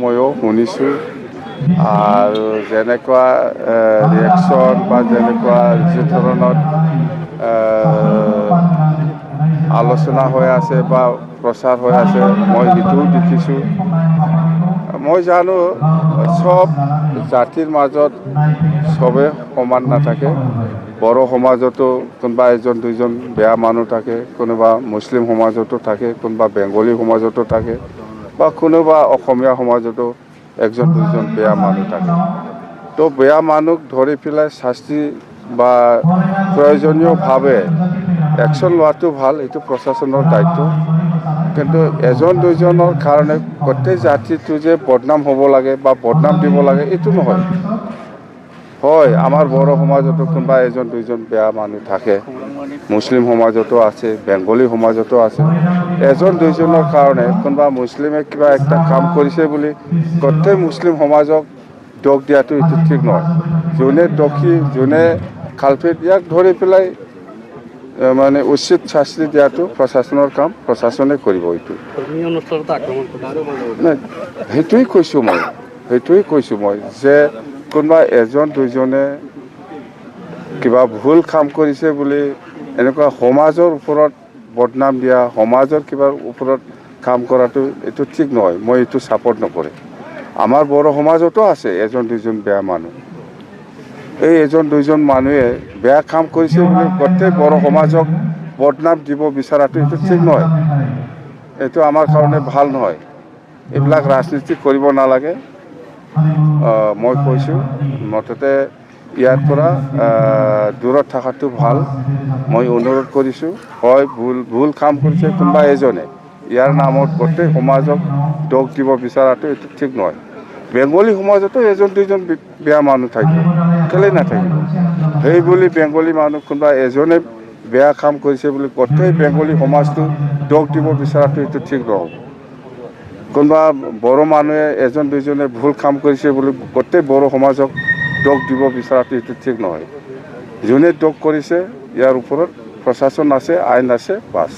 ময়ো শুনিছোঁ আৰু যেনেকুৱা ৰিয়েকশ্যন বা যেনেকুৱা যি ধৰণৰ আলোচনা হৈ আছে বা প্ৰচাৰ হৈ আছে মই সেইটোও দেখিছোঁ। মই জানো চব জাতিৰ মাজত চবে সমান নাথাকে। বড়ো সমাজতো কোনোবা এজন দুজন বেয়া মানুহ থাকে, কোনোবা মুছলিম সমাজতো থাকে, কোনোবা বেংগলী সমাজতো থাকে বা কোনোবা অসমীয়া সমাজতো একজন দুজন বেয়া মানুহ থাকে। তো বেয়া মানুহ ধৰি পেলাই শাস্তি বা প্ৰয়োজনীয়ভাৱে একশ্যন লোৱাটো ভাল, এইটো প্ৰশাসনৰ দায়িত্ব। কিন্তু এজন দুজনৰ কাৰণে গোটেই জাতিটো যে বদনাম হ'ব লাগে বা বদনাম দিব লাগে এইটো নহয়। হয়, আমাৰ বড়ো সমাজতো কোনোবা এজন দুজন বেয়া মানুহ থাকে, মুছলিম সমাজতো আছে, বেংগলী সমাজতো আছে। এজন দুজনৰ কাৰণে কোনোবা মুছলিমে কিবা একটা কাম কৰিছে বুলি গোটেই মুছলিম সমাজক দোষ দিয়াটো এইটো ঠিক নহয়। যোনে দোষী, যোনে কালপিত ইয়াক ধৰি পেলাই মানে উচিত শাস্তি দিয়াটো প্ৰশাসনৰ কাম, প্ৰশাসনে কৰিব এইটো। সেইটোৱেই কৈছোঁ মই যে কোনোবা এজন দুজনে কিবা ভুল কাম কৰিছে বুলি এনেকুৱা সমাজৰ ওপৰত বদনাম দিয়া, সমাজৰ কিবাৰ ওপৰত কাম কৰাটো এইটো ঠিক নহয়। মই এইটো ছাপোৰ্ট নকৰোঁ। আমাৰ বড়ো সমাজতো আছে এজন দুজন বেয়া মানুহ। এই এজন দুজন মানুহে বেয়া কাম কৰিছে বুলি গোটেই বড়ো সমাজক বদনাম দিব বিচৰাটো এইটো ঠিক নহয়। এইটো আমাৰ কাৰণে ভাল নহয়। এইবিলাক ৰাজনীতি কৰিব নালাগে। মই কৈছোঁ মুঠতে ইয়াৰ পৰা দূৰত থকাটো ভাল। মই অনুৰোধ কৰিছোঁ, হয় ভুল কাম কৰিছে কোনোবা এজনে, ইয়াৰ নামত গোটেই সমাজক দোষ দিব বিচৰাটো এইটো ঠিক নহয়। বেংগলী সমাজতো এজন দুজন বেয়া মানুহ থাকিব, কেলৈ নাথাকিব। সেই বুলি বেংগলী মানুহ কোনোবা এজনে বেয়া কাম কৰিছে বুলি গোটেই বেংগলী সমাজটো দোষ দিব বিচৰাটো এইটো ঠিক নহ'ব। কোনোবা বড়ো মানুহে এজন দুজনে ভুল কাম কৰিছে বুলি গোটেই বড়ো সমাজক দোষ দিব বিচৰাটো এইটো ঠিক নহয়। যোনে দোষ কৰিছে ইয়াৰ ওপৰত প্ৰশাসন আছে, আইন আছে, বাছ।